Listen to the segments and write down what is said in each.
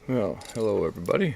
Well, hello everybody.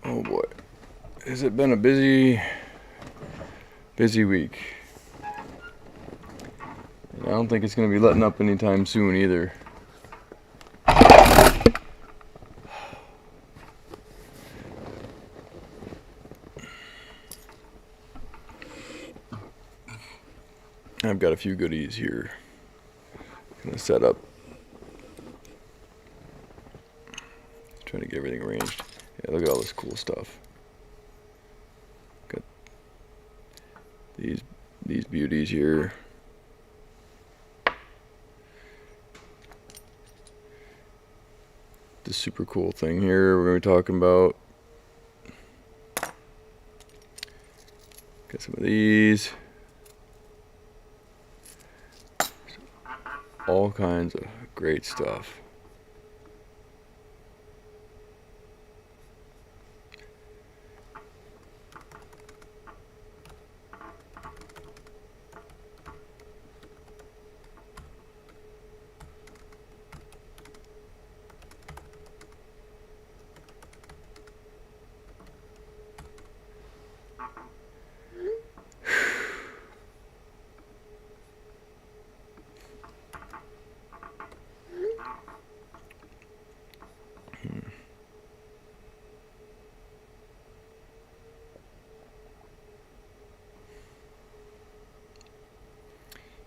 Oh boy, has it been a busy week. And I don't think it's going to be letting up anytime soon either. I've got a few goodies here. Gonna set up. Trying to get everything arranged. Yeah, look at all this cool stuff. Got these beauties here. This super cool thing here we're going to be talking about. Got some of these. All kinds of great stuff.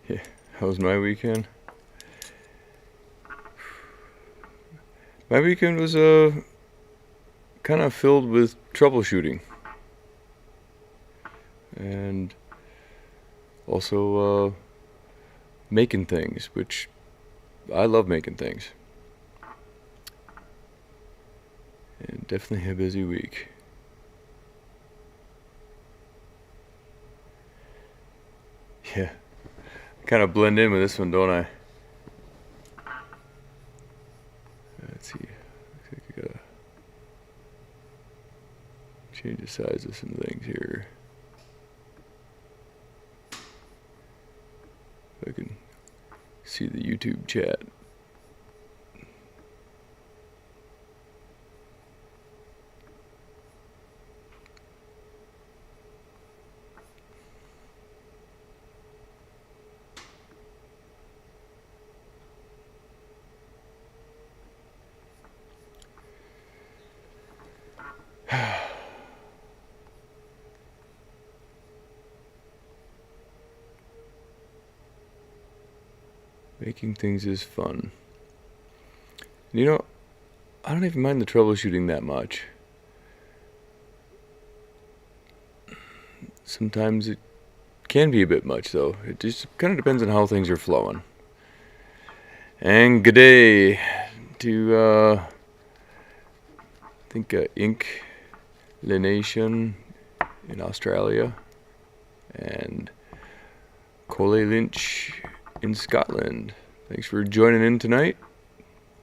Yeah, how was my weekend? My weekend was kind of filled with troubleshooting, and also making things, which I love making things. And definitely a busy week. Yeah, kind of blend in with this one, don't I? Let's see. Looks like I gotta change the size of some things here. If I can see the YouTube chat. Making things is fun. You know, I don't even mind the troubleshooting that much. Sometimes it can be a bit much, though. It just kind of depends on how things are flowing. And good day to, I think, Inclination in Australia and Coley Lynch in Scotland. Thanks for joining in tonight,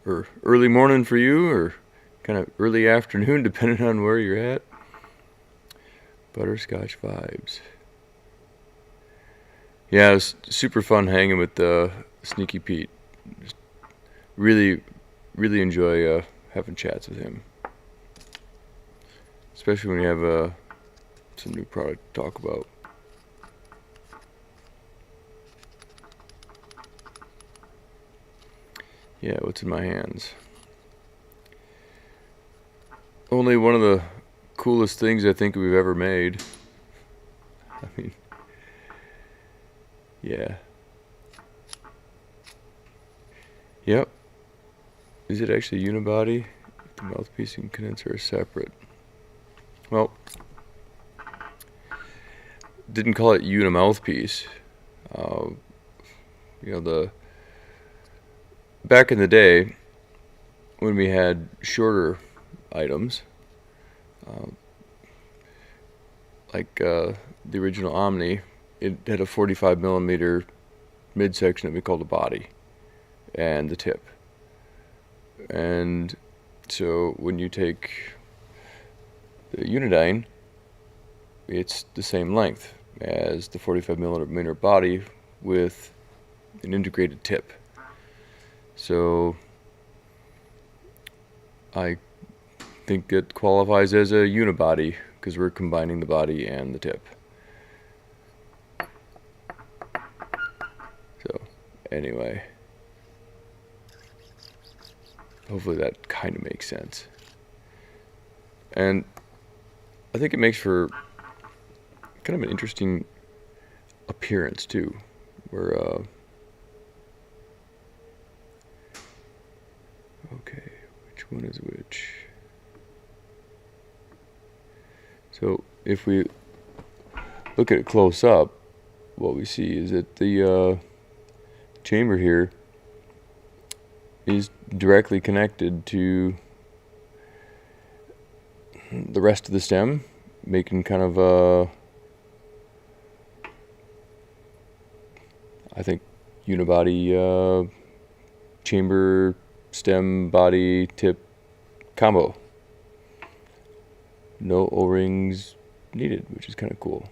or early morning for you, or kind of early afternoon, depending on where you're at. Butterscotch vibes. Yeah, it was super fun hanging with Sneaky Pete. Just really enjoy having chats with him, especially when you have some new product to talk about. Yeah, what's in my hands? Only one of the coolest things I think we've ever made. I mean, yeah. Yep, is it actually unibody? The mouthpiece and condenser are separate. Well, didn't call it unimouthpiece. Back in the day when we had shorter items, like the original Omni, it had a 45 millimeter midsection that we called the body and the tip. And so when you take the Unidine, it's the same length as the 45 millimeter body with an integrated tip. So I think it qualifies as a unibody because we're combining the body and the tip. So anyway, hopefully that kind of makes sense. And I think it makes for kind of an interesting appearance too, where okay, which one is which? So if we look at it close up, what we see is that the chamber here is directly connected to the rest of the stem, making kind of a, I think, unibody chamber, stem, body, tip combo. No O-rings needed, which is kind of cool.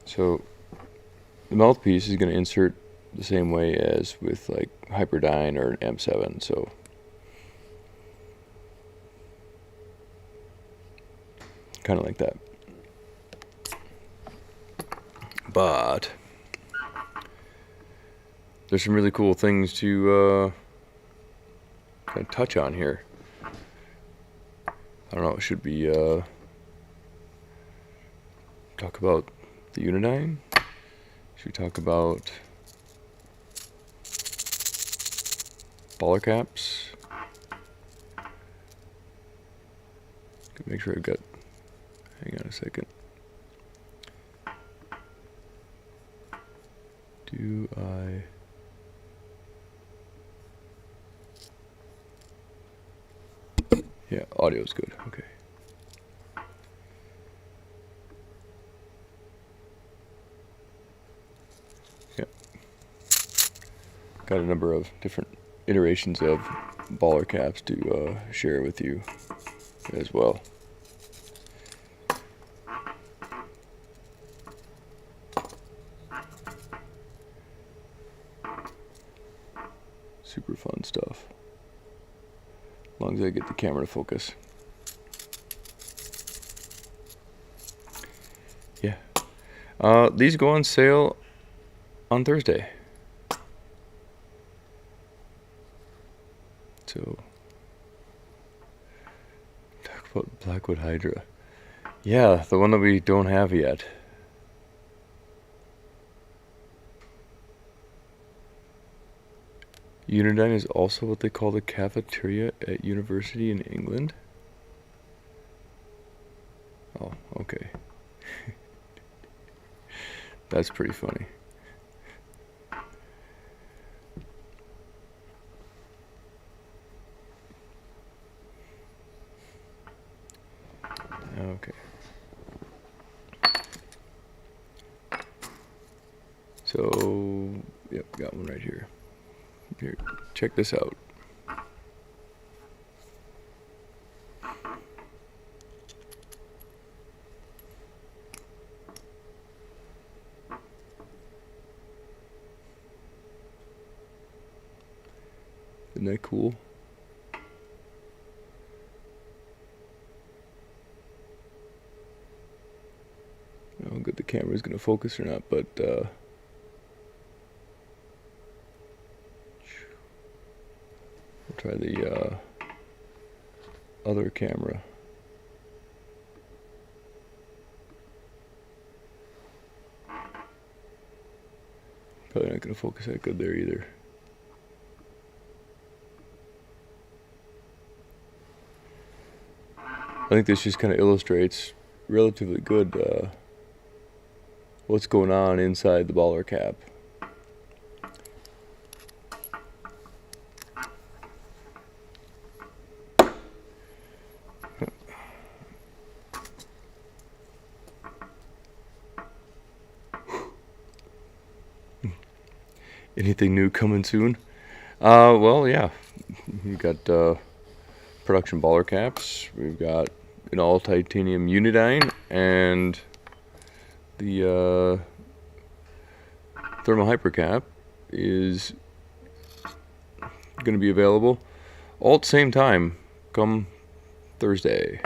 So the mouthpiece is going to insert the same way as with like Hyperdyne or an M7. So kind of like that. But there's some really cool things to kind of touch on here. I don't know, should we talk about the Unidine? Should we talk about BallR caps? Make sure I've got, hang on a second. Do I... Yeah, audio's good, okay. Yeah. Got a number of different iterations of BallR caps to share with you as well. Super fun stuff. As long as I get the camera to focus. Yeah. These go on sale on Thursday. So, talk about Blackwood Hydra. Yeah, the one that we don't have yet. Unidine is also what they call the cafeteria at university in England. Oh, okay. That's pretty funny. Okay. So, yep, got one right here. Here, check this out. Isn't that cool? I don't know how good the camera is going to focus or not, but we'll try the other camera. Probably not going to focus that good there either. I think this just kind of illustrates relatively good what's going on inside the BallR cap. Anything new coming soon? Well, yeah. We've got production BallR caps. We've got an all titanium Unidine, and the thermal hyper cap is going to be available all at the same time come Thursday.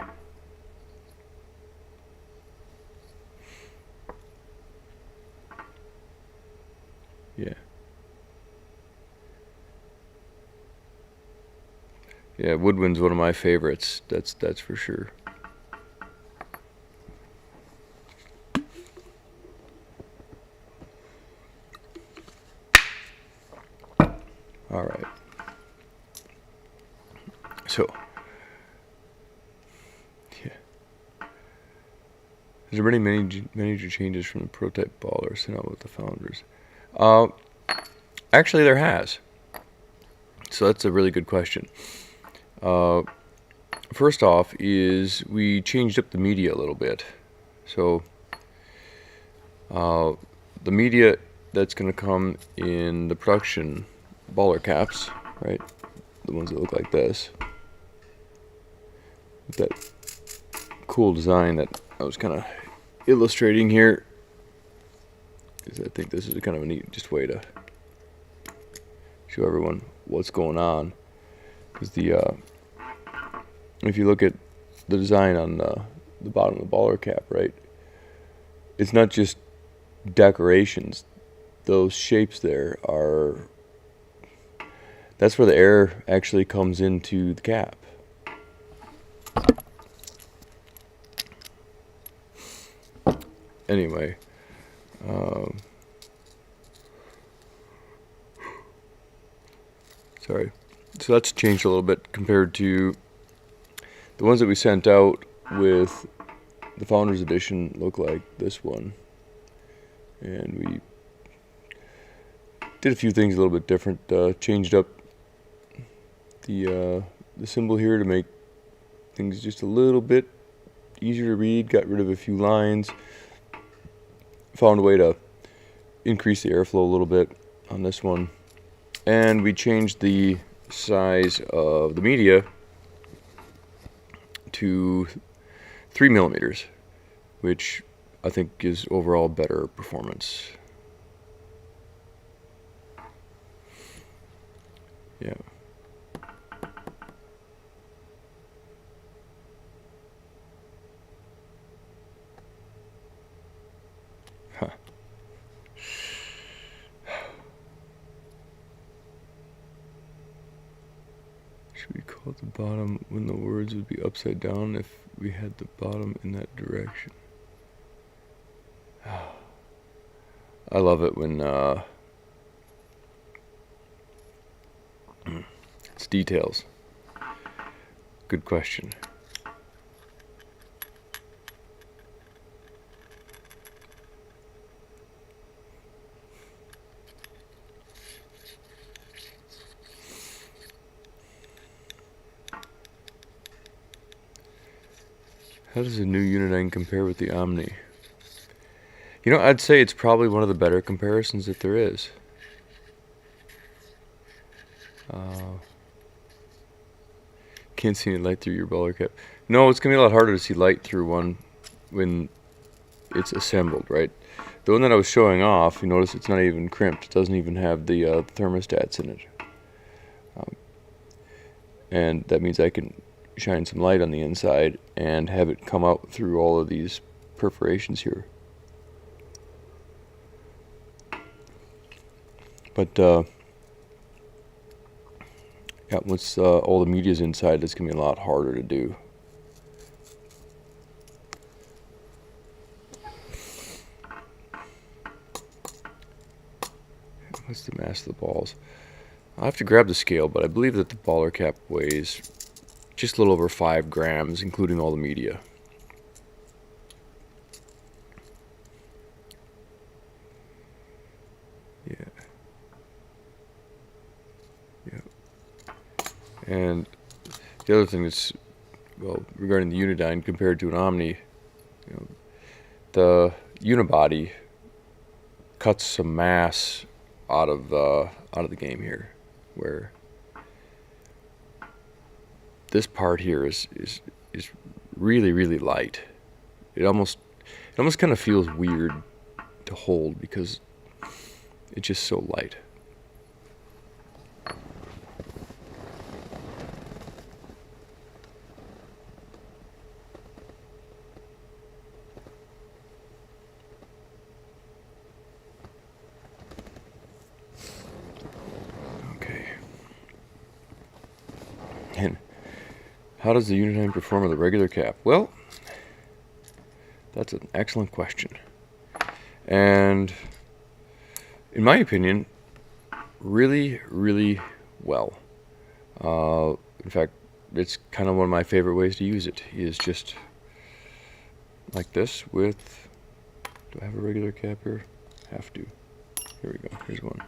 Yeah. Yeah, Woodwind's one of my favorites. That's for sure. All right. So, yeah. Has there been any major changes from the prototype BallR sent out with the founders? Actually, there has. So that's a really good question. First off is we changed up the media a little bit. So the media that's going to come in the production BallR caps, right? The ones that look like this. With that cool design that I was kind of illustrating here. Because I think this is kind of a neat just way to show everyone what's going on. Because if you look at the design on the bottom of the BallR cap, right, it's not just decorations. Those shapes there that's where the air actually comes into the cap. Anyway, sorry. So that's changed a little bit compared to the ones that we sent out with the Founders Edition. Look like this one, and we did a few things a little bit different. Changed up the symbol here to make things just a little bit easier to read. Got rid of a few lines. Found a way to increase the airflow a little bit on this one, and we changed the size of the media to 3 millimeters, which I think gives overall better performance. Yeah. Huh. Should we call it the bottom when the words would be upside down if we had the bottom in that direction? I love it when it's details. Good question. How does the new Unidine compare with the Omni? You know, I'd say it's probably one of the better comparisons that there is. Can't see any light through your BallR cap. No, it's going to be a lot harder to see light through one when it's assembled, right? The one that I was showing off, you notice it's not even crimped. It doesn't even have the thermostats in it. And that means I can shine some light on the inside and have it come out through all of these perforations here. But yeah, once all the media's inside, it's gonna be a lot harder to do. rest of the balls. I'll have to grab the scale, but I believe that the BallR cap weighs just a little over 5 grams, including all the media. Yeah. And the other thing that's, well, regarding the Unidine compared to an Omni, the unibody cuts some mass out of the game here, where this part here is really light. It almost kind of feels weird to hold because it's just so light. And how does the Unidine perform with a regular cap? Well, that's an excellent question. And in my opinion, really well. In fact, it's kind of one of my favorite ways to use it, is just like this with, do I have a regular cap here? Have to. Here we go, here's one.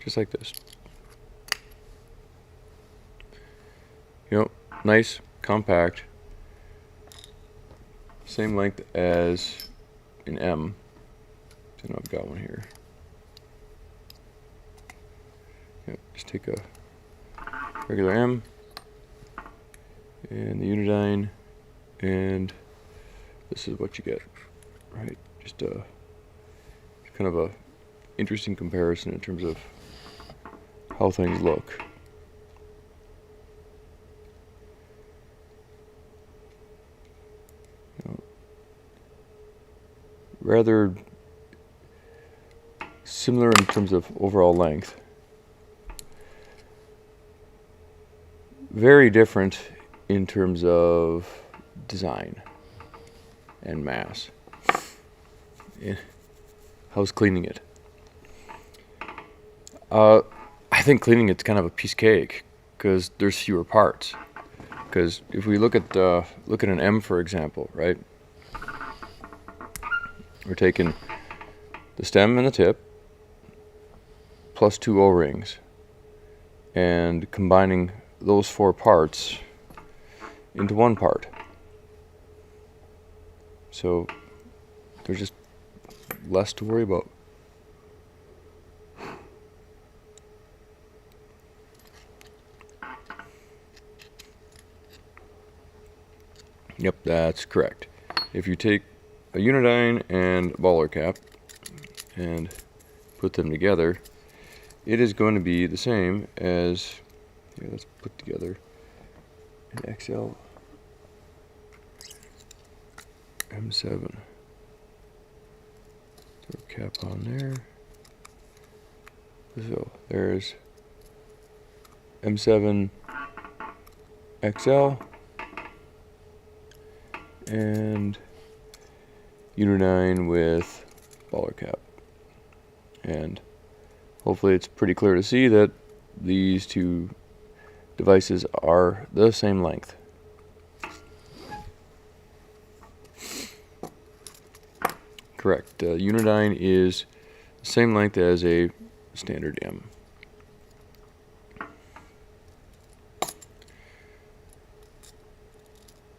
Just like this. Nice, compact, same length as an M. I know I've got one here. Just take a regular M and the Unidine, and this is what you get, right? Just kind of a interesting comparison in terms of how things look. Rather similar in terms of overall length. Very different in terms of design and mass. How's cleaning it? I think cleaning it's kind of a piece of cake because there's fewer parts. Because if we look at an M, for example, right? We're taking the stem and the tip plus 2 O-rings and combining those 4 parts into one part. So there's just less to worry about. Yep, that's correct. If you take a Unidine and BallR cap and put them together, it is going to be the same as, here, let's put together an XL M7. Throw a cap on there. So there's M7 XL and Unidine with BallR cap. And hopefully it's pretty clear to see that these two devices are the same length. Correct. Unidine is the same length as a standard M.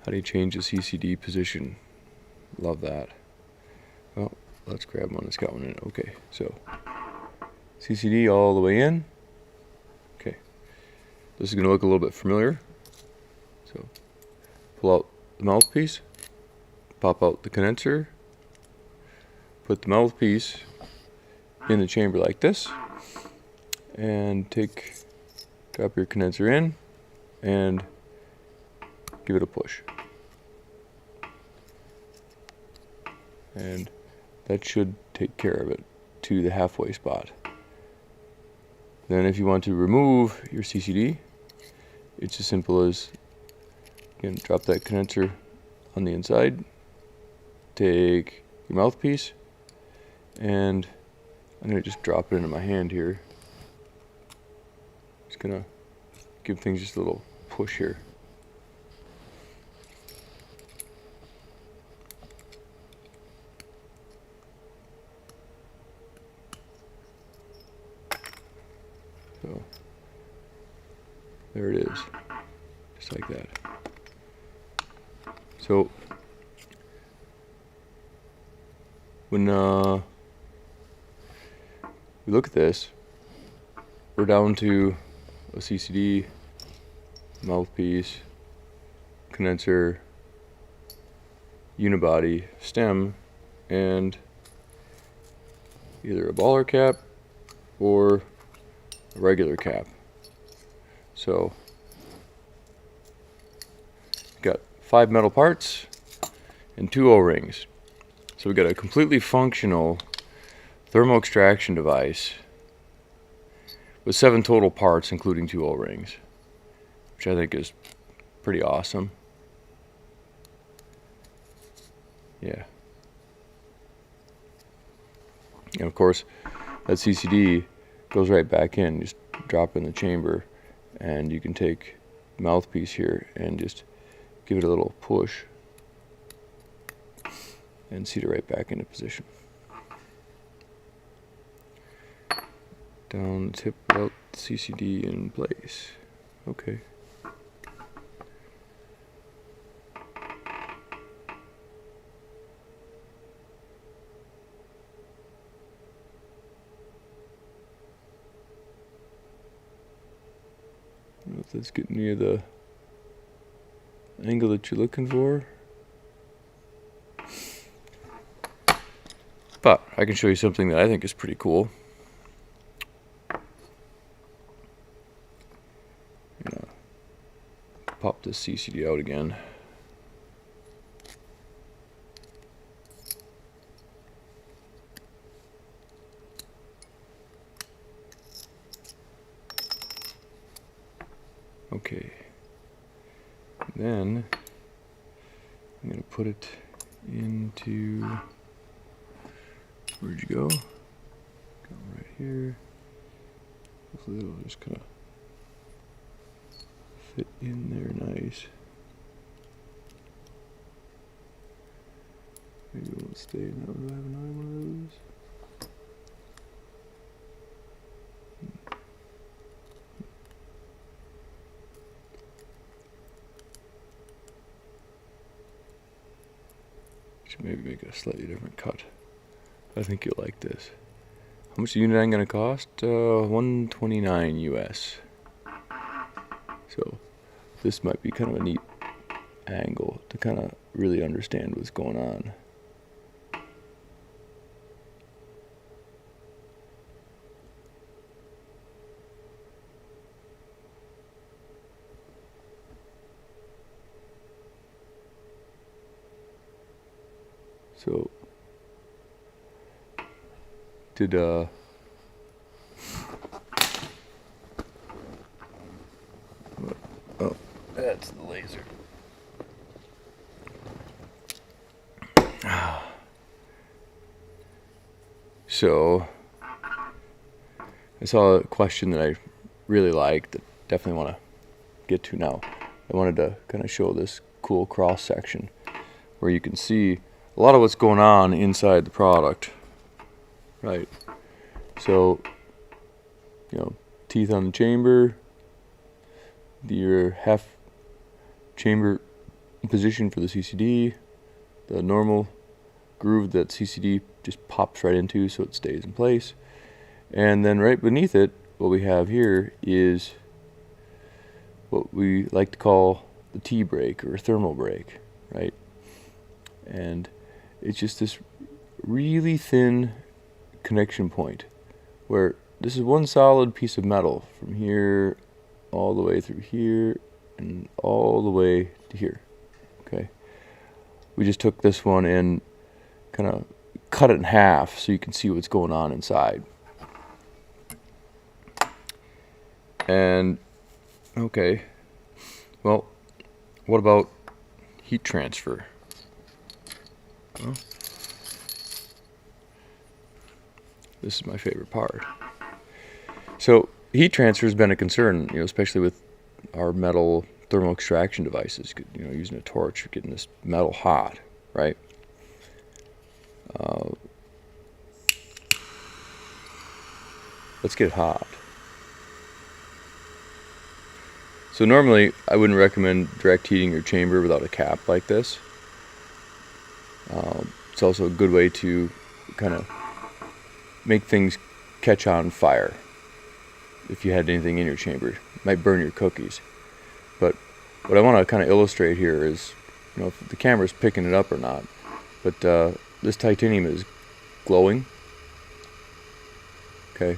How do you change the CCD position? Love that. Well, let's grab one that's got one in it. Okay, so CCD all the way in. Okay, this is going to look a little bit familiar. So pull out the mouthpiece, pop out the condenser, put the mouthpiece in the chamber like this, and drop your condenser in and give it a push. And that should take care of it to the halfway spot. Then if you want to remove your CCD, it's as simple as, again, drop that condenser on the inside, take your mouthpiece, and I'm going to just drop it into my hand here Just gonna give things just a little push here. So there it is, just like that. So when we look at this, we're down to a CCD, mouthpiece, condenser, unibody, stem, and either a BallR cap or a regular cap. So got 5 metal parts and 2 O-rings. So we got a completely functional thermal extraction device with 7 total parts, including 2 O-rings, which I think is pretty awesome. Yeah. And of course, that CCD goes right back in. Just drop in the chamber, and you can take the mouthpiece here and just give it a little push and seat it right back into position. Down the tip without the CCD in place. Okay. I don't know if that's getting near the angle that you're looking for. But I can show you something that I think is pretty cool. Pop this CCD out again. Okay. And then I'm going to put it into, where'd you go? Go right here. Hopefully it'll just kind of fit in there nice. Maybe it won't stay in that one. Do I have another one of those? Should maybe make a slightly different cut. I think you'll like this. How much is Unidine gonna cost? $129 US. So this might be kind of a neat angle to kind of really understand what's going on. So did oh, that's the laser. So I saw a question that I really liked that definitely want to get to now. I wanted to kind of show this cool cross section where you can see a lot of what's going on inside the product, right? So, you know, teeth on the chamber, your half chamber position for the CCD, the normal groove that CCD just pops right into so it stays in place, and then right beneath it, what we have here is what we like to call the T brake or thermal brake, right? And it's just this really thin connection point where this is one solid piece of metal from here all the way through here and all the way to here. Okay, we just took this one and kind of cut it in half so you can see what's going on inside. And okay, well, what about heat transfer? Well, this is my favorite part. So heat transfer has been a concern, especially with our metal thermal extraction devices. Using a torch, you're getting this metal hot, right? Let's get hot. So normally, I wouldn't recommend direct heating your chamber without a cap like this. It's also a good way to kind of make things catch on fire. If you had anything in your chamber, it might burn your cookies. But what I want to kind of illustrate here is, if the camera's picking it up or not. But this titanium is glowing. Okay.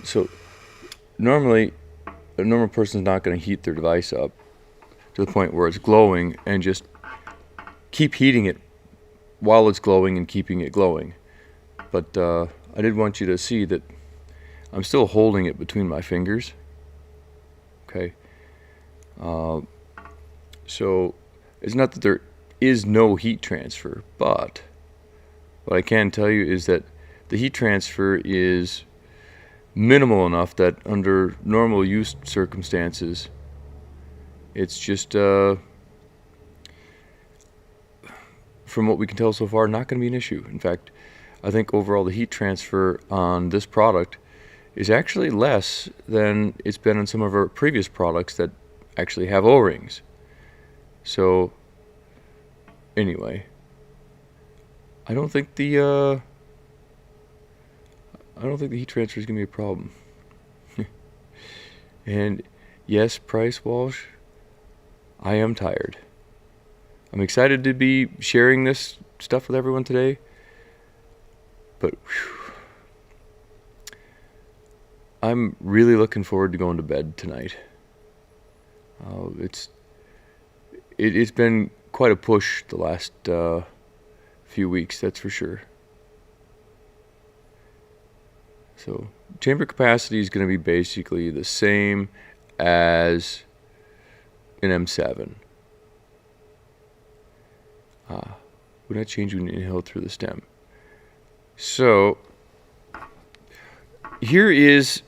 So normally, a normal person's not going to heat their device up to the point where it's glowing and just keep heating it while it's glowing and keeping it glowing. But I did want you to see that I'm still holding it between my fingers. Okay. So it's not that there is no heat transfer, but what I can tell you is that the heat transfer is minimal enough that under normal use circumstances, it's just, from what we can tell so far, not going to be an issue. In fact, I think overall the heat transfer on this product is actually less than it's been on some of our previous products that actually have O-rings. So, anyway, I don't think the heat transfer is going to be a problem. And yes, Price Walsh, I am tired. I'm excited to be sharing this stuff with everyone today, but I'm really looking forward to going to bed tonight. It's been quite a push the last few weeks, that's for sure. So chamber capacity is going to be basically the same as an M7. Would not change when you inhale through the stem. So here is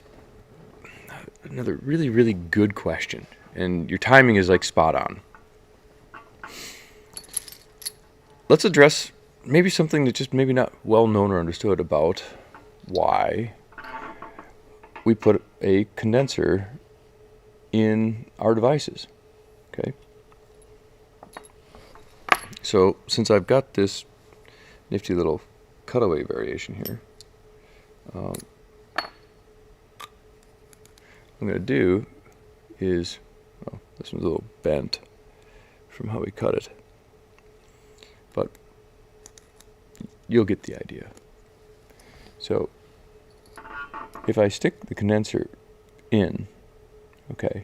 another really, really good question, and your timing is like spot on. Let's address maybe something that's just maybe not well known or understood about why we put a condenser in our devices. Okay. So since I've got this nifty little cutaway variation here, what I'm going to do is, well, this one's a little bent from how we cut it, but you'll get the idea. So if I stick the condenser in, okay,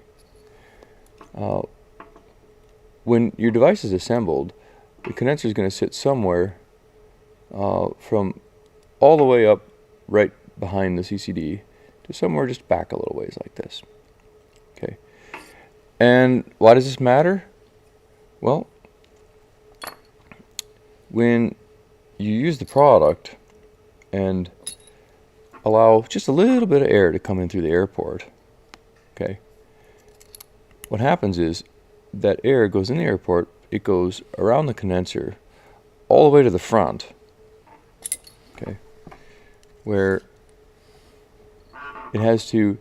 when your device is assembled, the condenser is going to sit somewhere from all the way up right behind the CCD to somewhere just back a little ways like this. Okay. And why does this matter? Well, when you use the product and allow just a little bit of air to come in through the air port, okay, what happens is that air goes in the air port, it goes around the condenser all the way to the front, okay, where it has to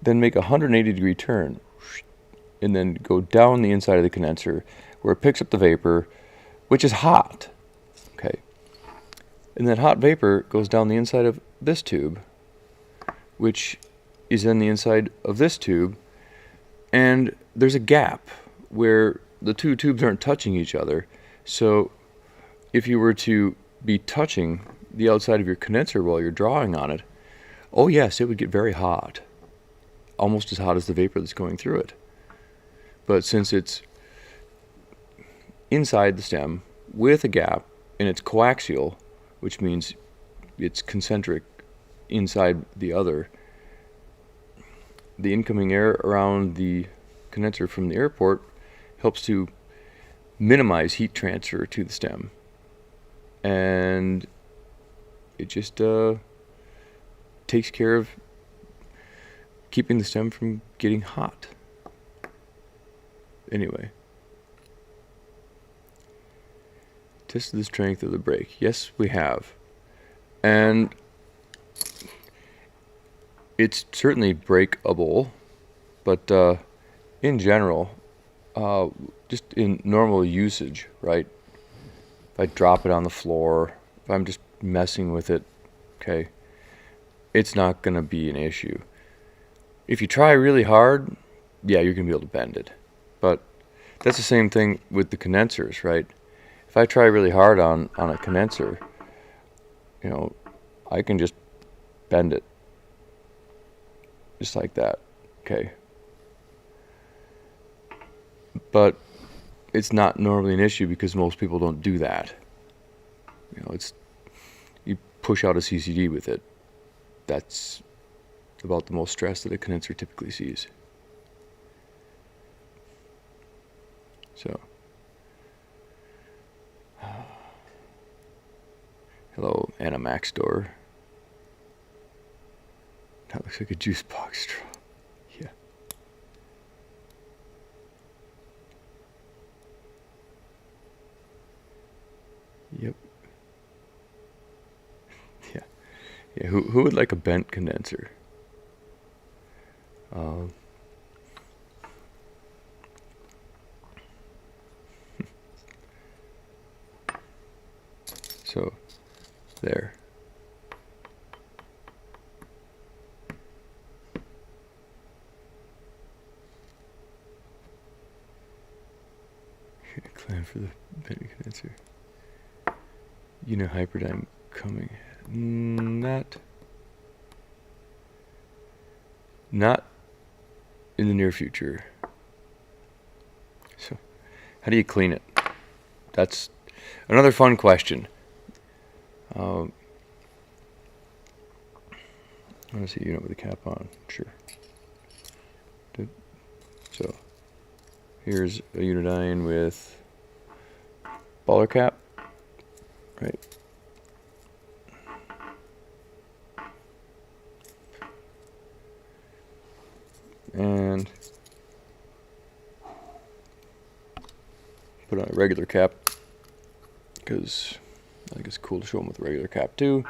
then make a 180-degree turn and then go down the inside of the condenser where it picks up the vapor, which is hot, okay, and that hot vapor goes down the inside of this tube, which is in the inside of this tube, and there's a gap where the two tubes aren't touching each other. So if you were to be touching the outside of your condenser while you're drawing on it, oh yes, it would get very hot, almost as hot as the vapor that's going through it. But since it's inside the stem with a gap and it's coaxial, which means it's concentric inside the other, the incoming air around the condenser from the air port helps to minimize heat transfer to the stem, and it just takes care of keeping the stem from getting hot. Anyway. Tested the strength of the brake. Yes, we have. And it's certainly breakable, but in general, just in normal usage, right? If I drop it on the floor, if I'm just messing with it, okay, it's not going to be an issue. If you try really hard, yeah, you're going to be able to bend it. But that's the same thing with the condensers, right? If I try really hard on a condenser, you know, I can just bend it. Just like that, okay? But it's not normally an issue because most people don't do that. You know, you push out a CCD with it. That's about the most stress that a condenser typically sees. So, hello, Anna Mac store. That looks like a juice box straw. Yeah. Yep. Yeah. Yeah. Who would like a bent condenser? So, there. Clamp for the bending condenser. Hyperdime coming. Not in the near future. So, how do you clean it? That's another fun question. I want to see a unit with a cap on. Sure. So, here's a Unidine with BallR cap, right? And put on a regular cap because I think it's cool to show them with a regular cap too.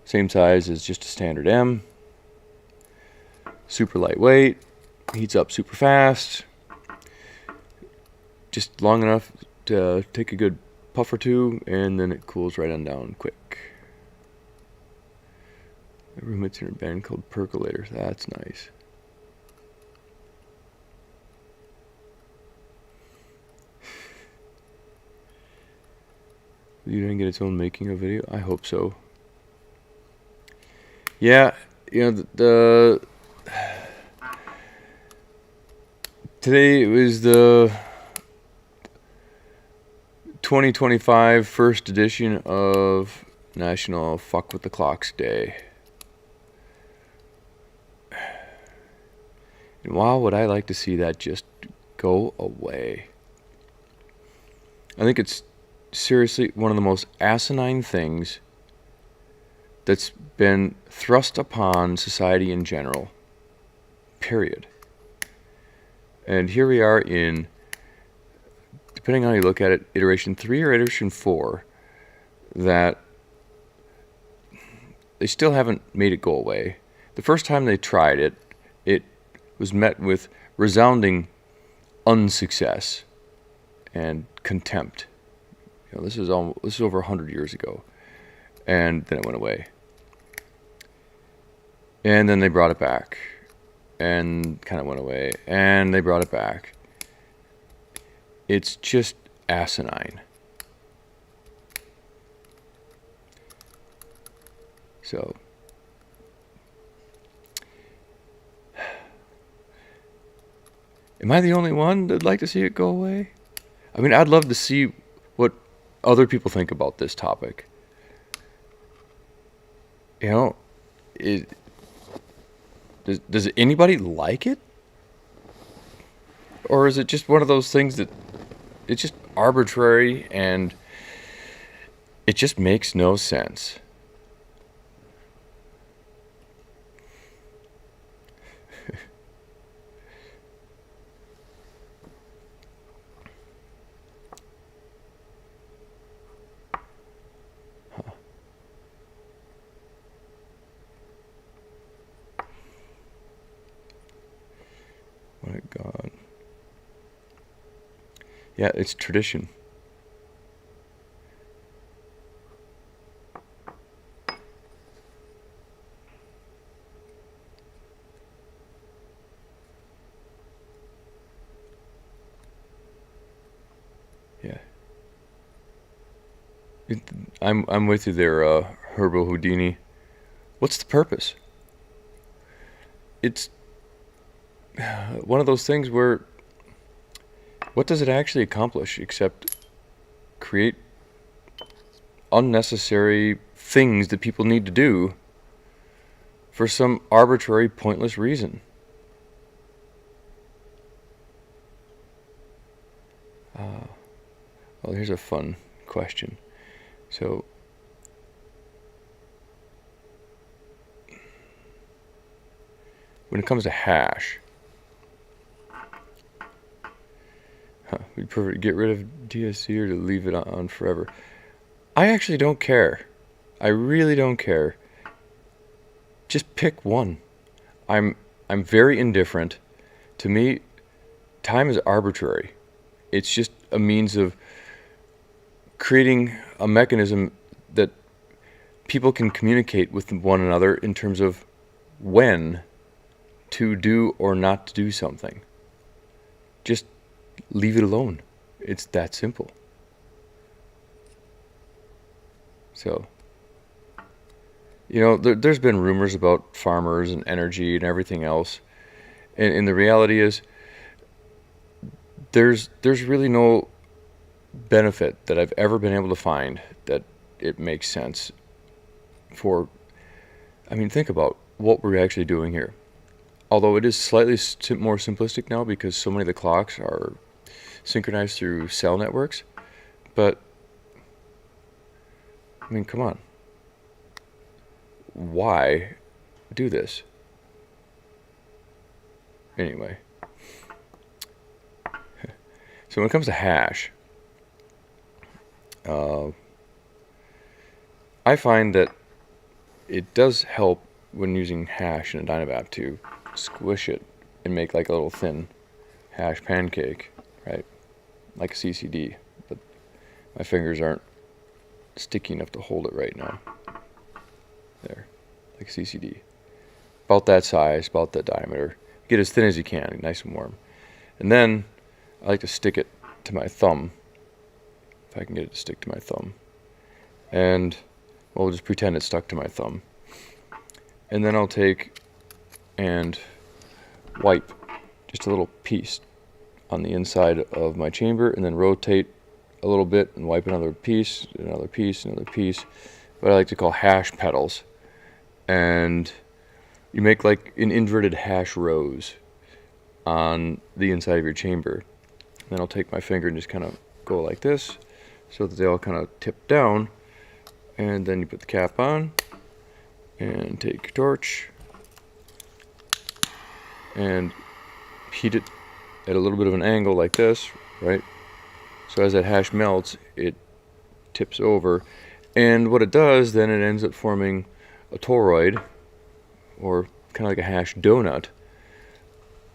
Same size as just a standard M. Super lightweight, heats up super fast. Just long enough to take a good puff or two, and then it cools right on down quick. A room it's in a band called percolators. That's nice. You didn't get its own making of video? I hope so. Yeah, today was the 2025 first edition of National Fuck with the Clocks Day. And wow, would I like to see that just go away. I think it's seriously one of the most asinine things that's been thrust upon society in general. Period. And here we are in, depending on how you look at it, iteration 3 or iteration 4, that they still haven't made it go away. The first time they tried it, it was met with resounding unsuccess and contempt. This is over 100 years ago, and then it went away. And then they brought it back, and kind of went away, and they brought it back. It's just asinine. So, am I the only one that'd like to see it go away? I mean, I'd love to see what other people think about this topic. Does anybody like it? Or is it just one of those things that it's just arbitrary and it just makes no sense? My God. Yeah, it's tradition. Yeah. I'm with you there, Herbal Houdini. What's the purpose? It's one of those things where what does it actually accomplish except create unnecessary things that people need to do for some arbitrary, pointless reason? Well, here's a fun question. So, when it comes to hash, we'd prefer to get rid of THC or to leave it on forever. I actually don't care. I really don't care. Just pick one. I'm very indifferent. To me, time is arbitrary. It's just a means of creating a mechanism that people can communicate with one another in terms of when to do or not to do something. Just leave it alone. It's that simple. So, there's been rumors about farmers and energy and everything else. And the reality is, there's really no benefit that I've ever been able to find that it makes sense for. I mean, think about what we're actually doing here. Although it is slightly more simplistic now because so many of the clocks are synchronized through cell networks. But, I mean, come on. Why do this? Anyway. So when it comes to hash, I find that it does help when using hash in a Dynavap to squish it and make like a little thin hash pancake, right? Like a CCD, but my fingers aren't sticky enough to hold it right now. There, like a CCD. About that size, about that diameter. Get as thin as you can, nice and warm. And then I like to stick it to my thumb, if I can get it to stick to my thumb. And we'll just pretend it's stuck to my thumb. And then I'll take and wipe just a little piece on the inside of my chamber, and then rotate a little bit and wipe another piece, another piece, another piece. What I like to call hash petals. And you make like an inverted hash rose on the inside of your chamber. Then I'll take my finger and just kind of go like this so that they all kind of tip down. And then you put the cap on and take your torch and heat it at a little bit of an angle like this, right? So as that hash melts, it tips over. And what it does, then it ends up forming a toroid, or kind of like a hash donut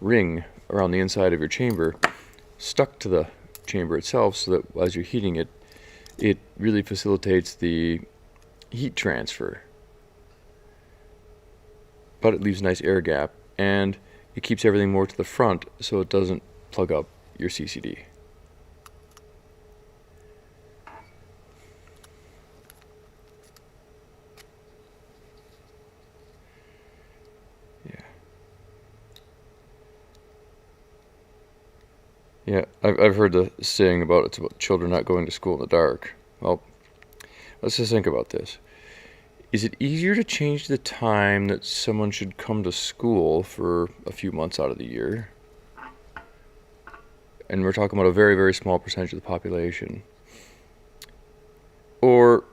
ring around the inside of your chamber, stuck to the chamber itself, so that as you're heating it, it really facilitates the heat transfer. But it leaves a nice air gap, and it keeps everything more to the front so it doesn't plug up your CCD. Yeah, I've heard the saying about it's about children not going to school in the dark. Well, let's just think about this. Is it easier to change the time that someone should come to school for a few months out of the year? And we're talking about a very, very small percentage of the population. Or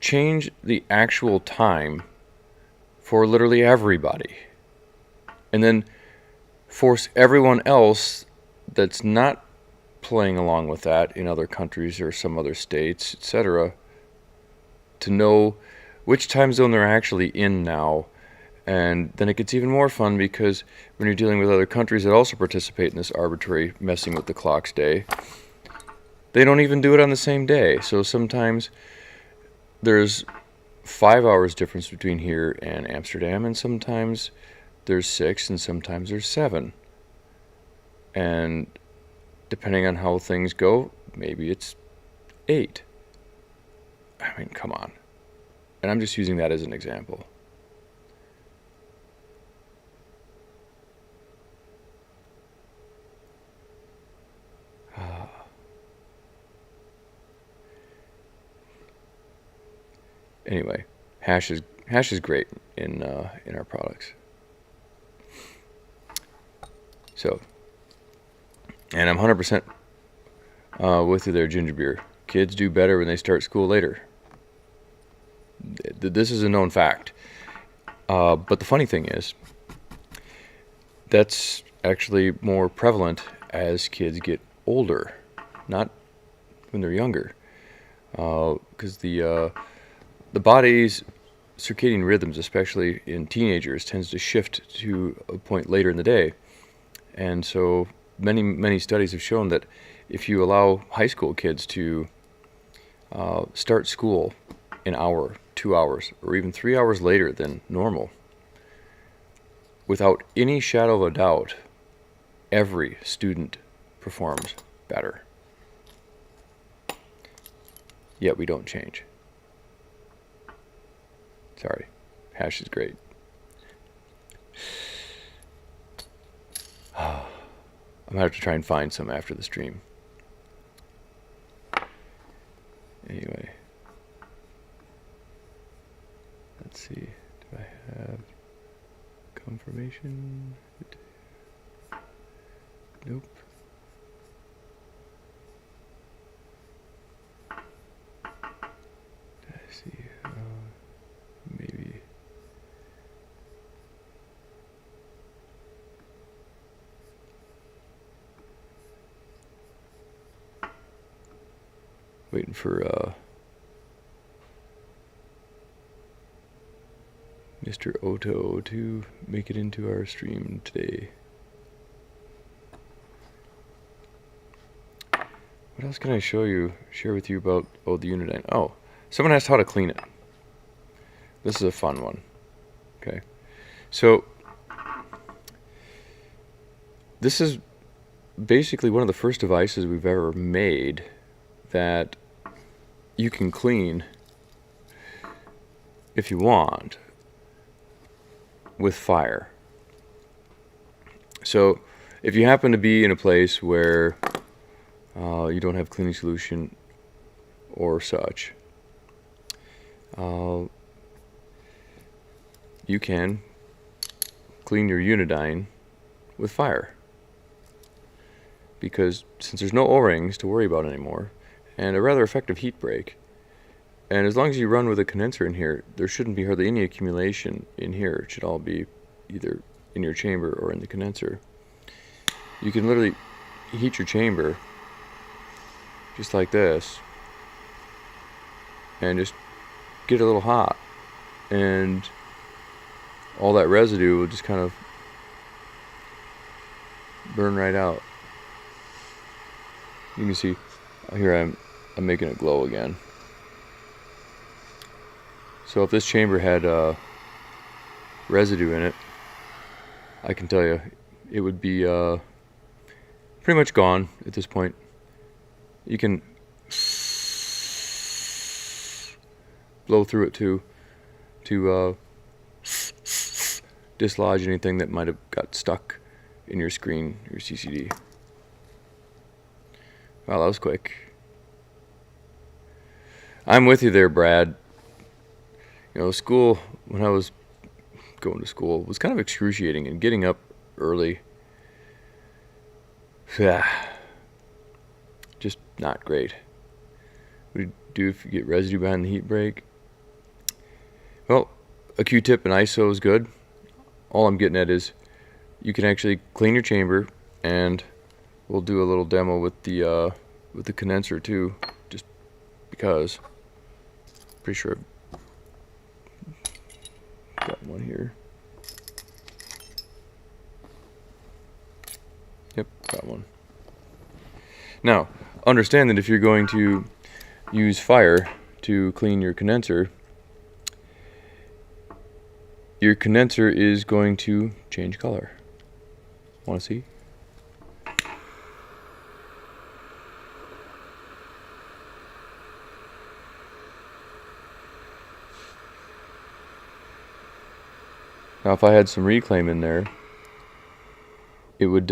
change the actual time for literally everybody. And then force everyone else that's not playing along with that in other countries or some other states, etc., to know which time zone they're actually in now, And then it gets even more fun because when you're dealing with other countries that also participate in this arbitrary messing with the clock's day, they don't even do it on the same day. So sometimes there's 5 hours difference between here and Amsterdam, and sometimes there's 6, and sometimes there's 7. And depending on how things go, maybe it's 8. I mean, come on. And I'm just using that as an example. Anyway, hash is great in our products. So, and I'm 100% with you there, Ginger Beer. Kids do better when they start school later. This is a known fact. But the funny thing is, that's actually more prevalent as kids get older, not when they're younger. Because the body's circadian rhythms, especially in teenagers, tends to shift to a point later in the day. And so many studies have shown that if you allow high school kids to start school an hour, 2 hours, or even 3 hours later than normal, without any shadow of a doubt, every student performs better. Yet we don't change. Sorry, hash is great. I'm gonna have to try and find some after the stream. Anyway, let's see. Do I have confirmation? Nope. I see. Maybe. Waiting for Mr. Oto to make it into our stream today. What else can I share with you about the Unidine? Oh, someone asked how to clean it. This is a fun one. Okay. So, this is basically one of the first devices we've ever made that you can clean if you want with fire. So, if you happen to be in a place where you don't have cleaning solution or such, you can clean your Unidine with fire. Because since there's no O-rings to worry about anymore, and a rather effective heat break, and as long as you run with a condenser in here, there shouldn't be hardly any accumulation in here. It should all be either in your chamber or in the condenser. You can literally heat your chamber just like this and just get it a little hot, and all that residue will just kind of burn right out. You can see here I'm making it glow again. So if this chamber had residue in it, I can tell you it would be pretty much gone at this point. You can blow through it to dislodge anything that might have got stuck in your screen, your CCD. Wow, that was quick. I'm with you there, Brad. You know, school, when I was going to school, was kind of excruciating, and getting up early, just not great. What do you do if you get residue behind the heat break? Well, a Q-tip and ISO is good. All I'm getting at is you can actually clean your chamber, and we'll do a little demo with the condenser too, just because. Pretty sure I've got one here. Got one. Now, understand that if you're going to use fire to clean your condenser is going to change color. Want to see? Now, if I had some reclaim in there, it would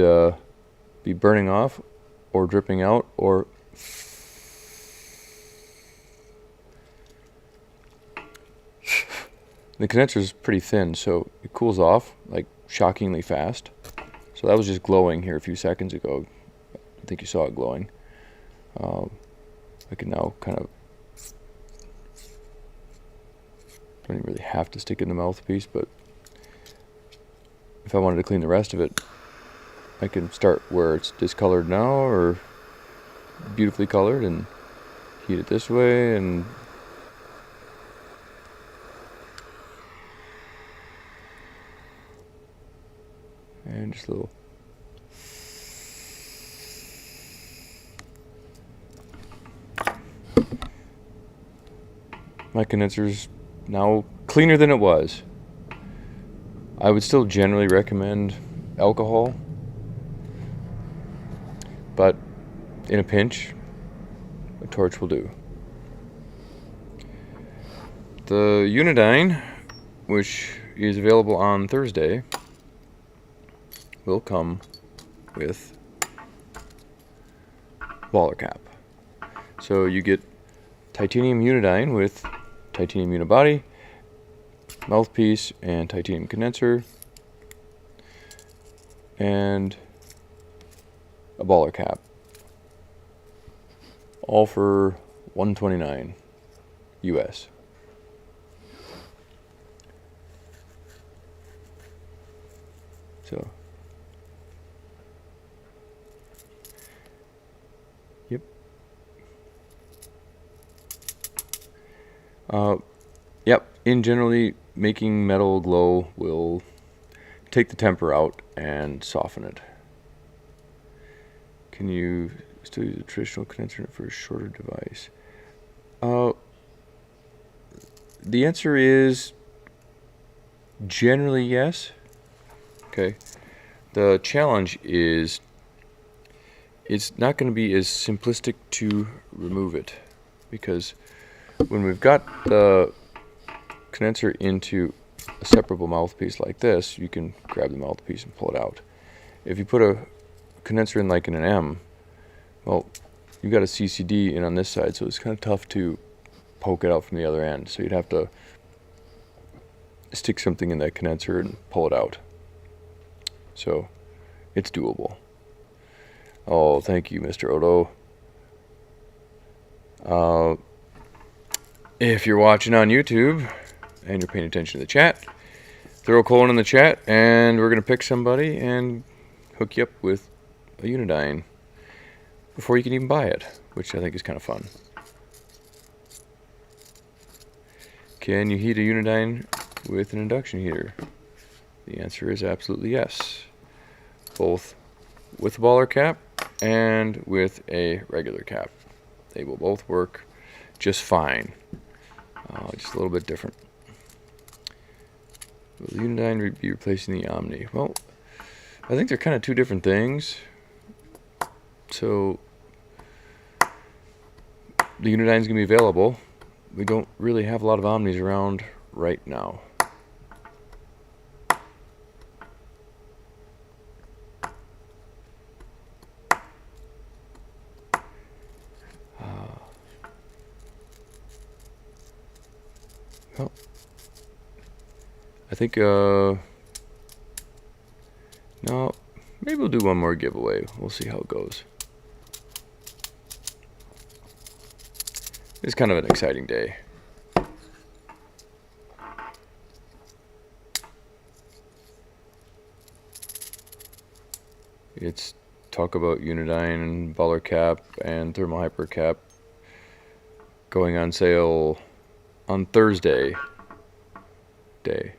be burning off or dripping out, or the condenser is pretty thin, so it cools off like shockingly fast. So that was just glowing here a few seconds ago. I think you saw it glowing. I can now kind of, don't even really have to stick in the mouthpiece, but if I wanted to clean the rest of it, I can start where it's discolored now or beautifully colored and heat it this way, and just a little. My condenser's now cleaner than it was. I would still generally recommend alcohol, but in a pinch, a torch will do. The Unidine, which is available on Thursday, will come with BallR cap. So you get titanium Unidine with titanium unibody, mouthpiece, and titanium condenser, and a BallR cap, all for $129 US. So, yep. Yep. In generally, making metal glow will take the temper out and soften it. Can you still use a traditional condenser for a shorter device? The answer is generally yes. Okay. The challenge is it's not going to be as simplistic to remove it, because when we've got the condenser into a separable mouthpiece like this, you can grab the mouthpiece and pull it out. If you put a condenser in like in an M, well, you've got a CCD in on this side, so it's kind of tough to poke it out from the other end. So you'd have to stick something in that condenser and pull it out. So it's doable. Oh, thank you, Mr. Odo. If you're watching on YouTube and you're paying attention to the chat, throw a colon in the chat and we're going to pick somebody and hook you up with a Unidine before you can even buy it, which I think is kind of fun. Can you heat a Unidine with an induction heater? The answer is absolutely yes. Both with a BallR cap and with a regular cap. They will both work just fine. Just a little bit different. Will the Unidine be replacing the Omni? Well, I think they're kind of two different things. So the Unidine's going to be available. We don't really have a lot of Omnis around right now. Well, I think, no, maybe we'll do one more giveaway. We'll see how it goes. It's kind of an exciting day. It's talk about Unidine and BallR cap and thermal hyper cap going on sale on Thursday day.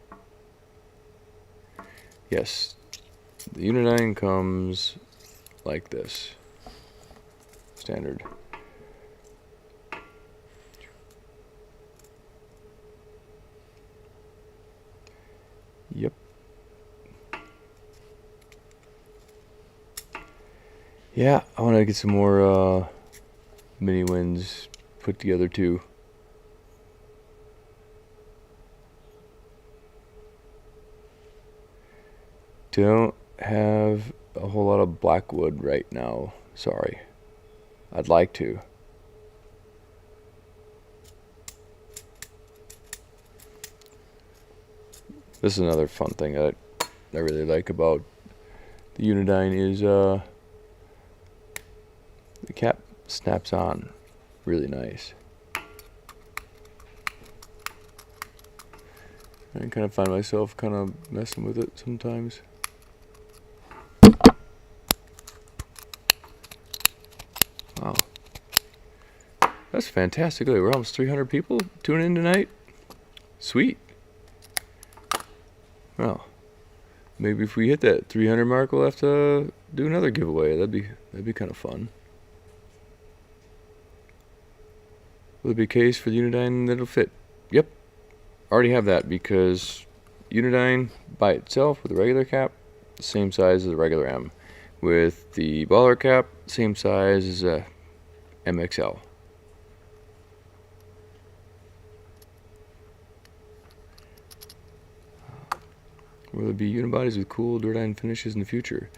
Yes, the Unidine comes like this. Standard. Yep. Yeah, I want to get some more mini winds put together too. Don't have a whole lot of blackwood right now. Sorry. I'd like to. This is another fun thing that I really like about the Unidine is the cap snaps on really nice. I kind of find myself kind of messing with it sometimes. Wow. That's fantastic. Look, we're almost 300 people tuning in tonight. Sweet. Well, maybe if we hit that 300 mark, we'll have to do another giveaway. That'd be kind of fun. Will there be a case for the Unidine that'll fit? Yep. Already have that because Unidine by itself with a regular cap, the same size as a regular M. With the BallR cap, same size as a MXL. Will there be unibodies with cool Unidine finishes in the future?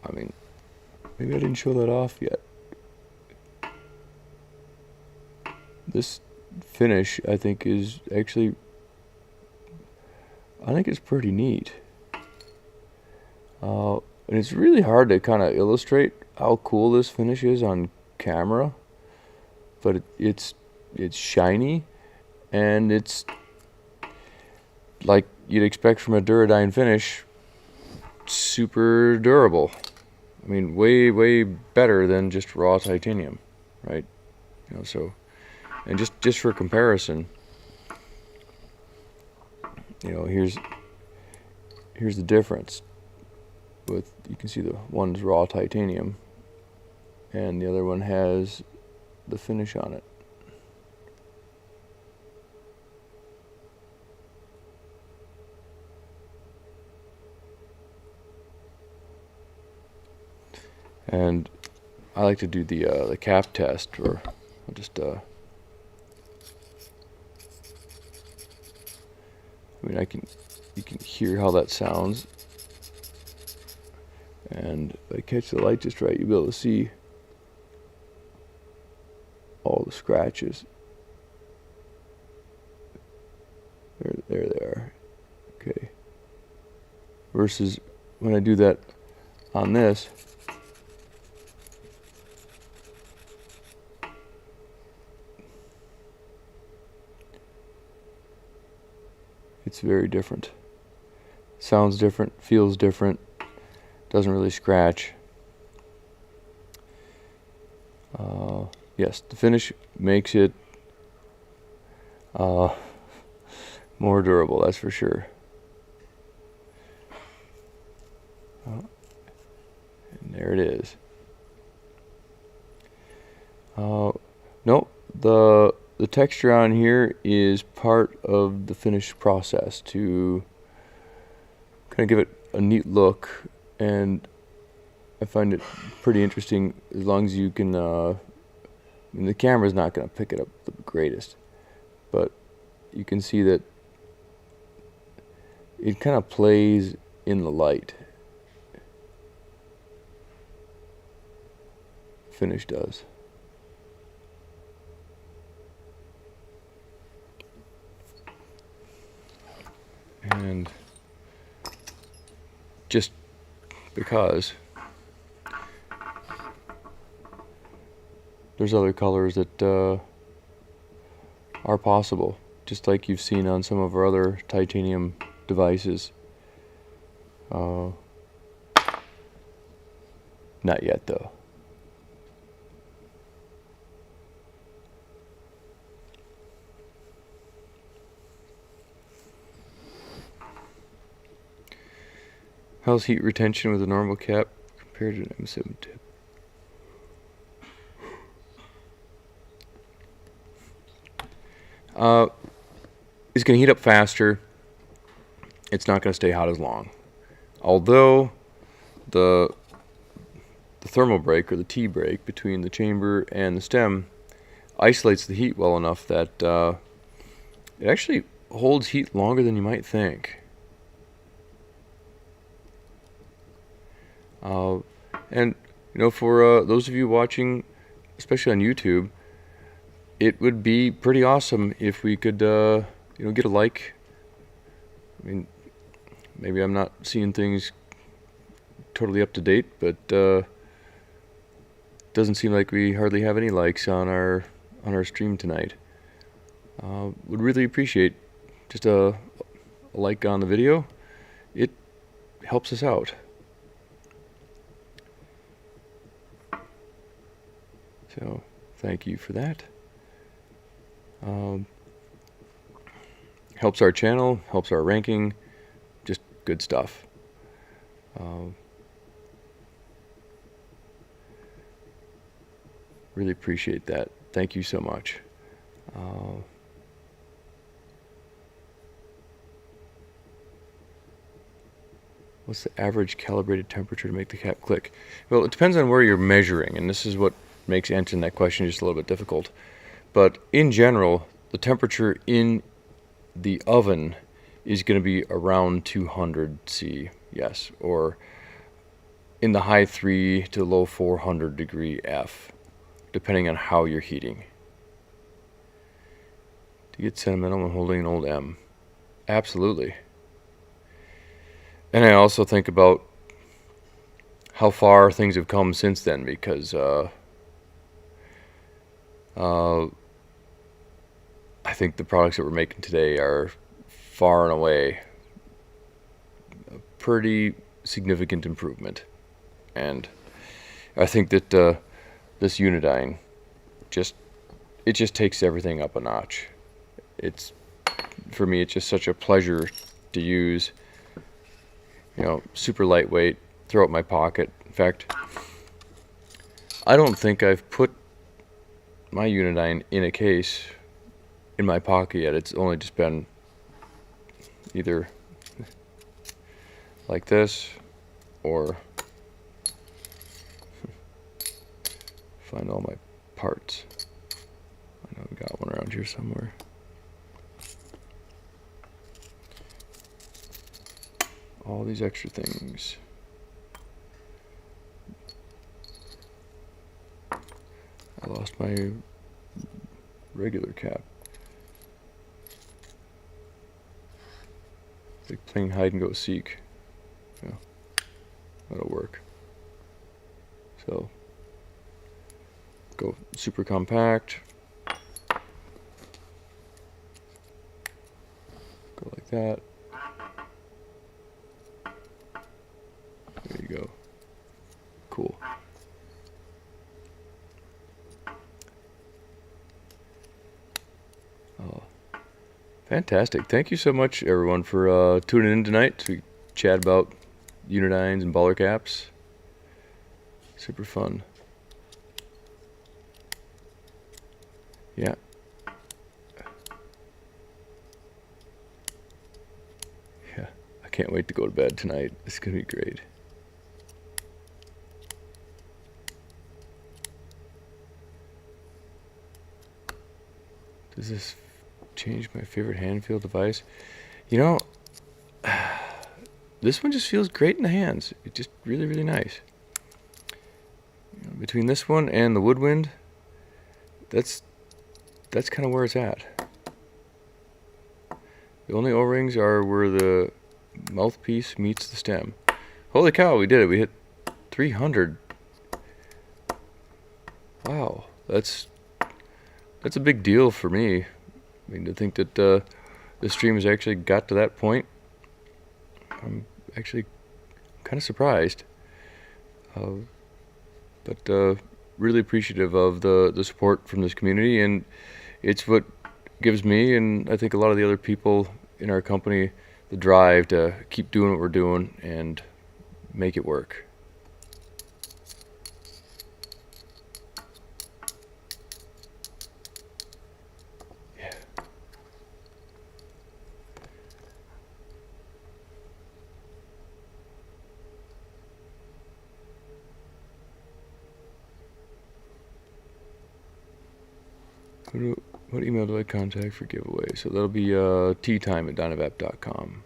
I mean, maybe I didn't show that off yet. This finish, I think, is actually, I think it's pretty neat. And it's really hard to kind of illustrate how cool this finish is on camera. But it's shiny, and it's like you'd expect from a Unidine finish, super durable. I mean, way better than just raw titanium, right? You know, so, and just for comparison, you know, here's the difference. With, you can see the one's raw titanium, and the other one has the finish on it. And I like to do the cap test, or I'll just I mean, you can hear how that sounds, and if I catch the light just right, you'll be able to see all the scratches. There they are. Okay. Versus when I do that on this, it's very different. Sounds different, feels different, doesn't really scratch. Yes, the finish makes it more durable, that's for sure. And there it is. Nope, the texture on here is part of the finish process to kind of give it a neat look, and I find it pretty interesting as long as you can, I mean, the camera's not going to pick it up the greatest, but you can see that it kind of plays in the light. Finish does. And just because there's other colors that are possible, just like you've seen on some of our other titanium devices. Not yet though. How's heat retention with a normal cap compared to an M7 tip. It's going to heat up faster. It's not going to stay hot as long. Although the thermal break, or the T break, between the chamber and the stem isolates the heat well enough that it actually holds heat longer than you might think. And you know, for those of you watching, especially on YouTube, it would be pretty awesome if we could you know, get a like. I mean, maybe I'm not seeing things totally up to date, but doesn't seem like we hardly have any likes on our stream tonight. Would really appreciate just a like on the video. It helps us out. So thank you for that. Helps our channel, helps our ranking, just good stuff. Really appreciate that. Thank you so much. What's the average calibrated temperature to make the cap click? Well, it depends on where you're measuring, and this is what makes answering that question just a little bit difficult. But in general, the temperature in the oven is going to be around 200 C, yes, or in the high 3 to low 400 degree F, depending on how you're heating. To get sentimental when holding an old M. Absolutely. And I also think about how far things have come since then, because I think the products that we're making today are far and away a pretty significant improvement. And I think that this Unidine just takes everything up a notch. It's, for me, it's just such a pleasure to use. You know, super lightweight, throw it in my pocket. In fact, I don't think I've put my Unidine in a case in my pocket yet. It's only just been either like this, or find all my parts. I know we got one around here somewhere. All these extra things. I lost my regular cap. Like playing hide and go seek. Yeah, that'll work. So go super compact. Go like that. There you go. Cool. Oh, fantastic. Thank you so much, everyone, for tuning in tonight to chat about Unidines and BallR caps. Super fun. Yeah. Yeah. I can't wait to go to bed tonight. It's going to be great. Does this change my favorite hand feel device? You know, this one just feels great in the hands. It's just really, really nice. You know, between this one and the Woodwind, that's kind of where it's at. The only O-rings are where the mouthpiece meets the stem. Holy cow, we did it. We hit 300. Wow, that's a big deal for me. I mean, to think that the stream has actually got to that point, I'm actually kind of surprised. But really appreciative of the support from this community, and it's what gives me, and I think a lot of the other people in our company, the drive to keep doing what we're doing and make it work. What email do I contact for giveaway? So that'll be teatime@dynavap.com.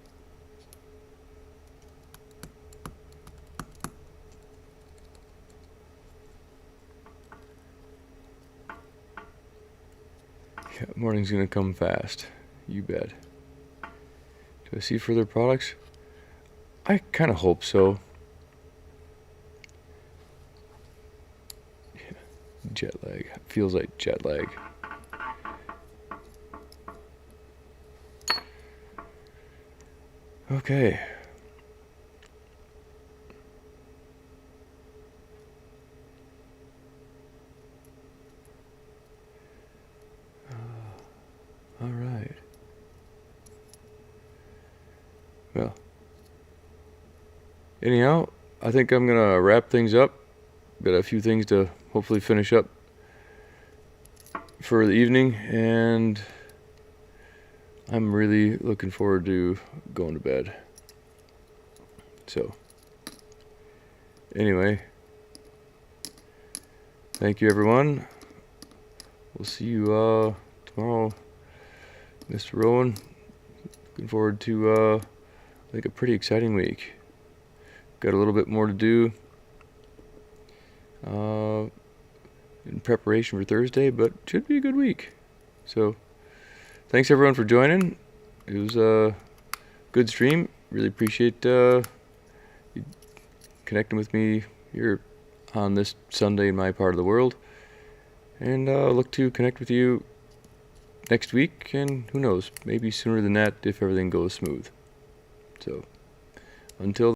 Yeah, morning's gonna come fast. You bet. Do I see further products? I kind of hope so. Yeah. Jet lag. Feels like jet lag. Okay. All right. Well, anyhow, I think I'm gonna wrap things up. Got a few things to hopefully finish up for the evening, and I'm really looking forward to going to bed. So, anyway, thank you everyone. We'll see you tomorrow, Mr. Rowan. Looking forward to I think a pretty exciting week. Got a little bit more to do in preparation for Thursday, but should be a good week. So, thanks everyone for joining. It was a good stream. Really appreciate you connecting with me here on this Sunday in my part of the world. And look to connect with you next week, and who knows, maybe sooner than that if everything goes smooth. So, until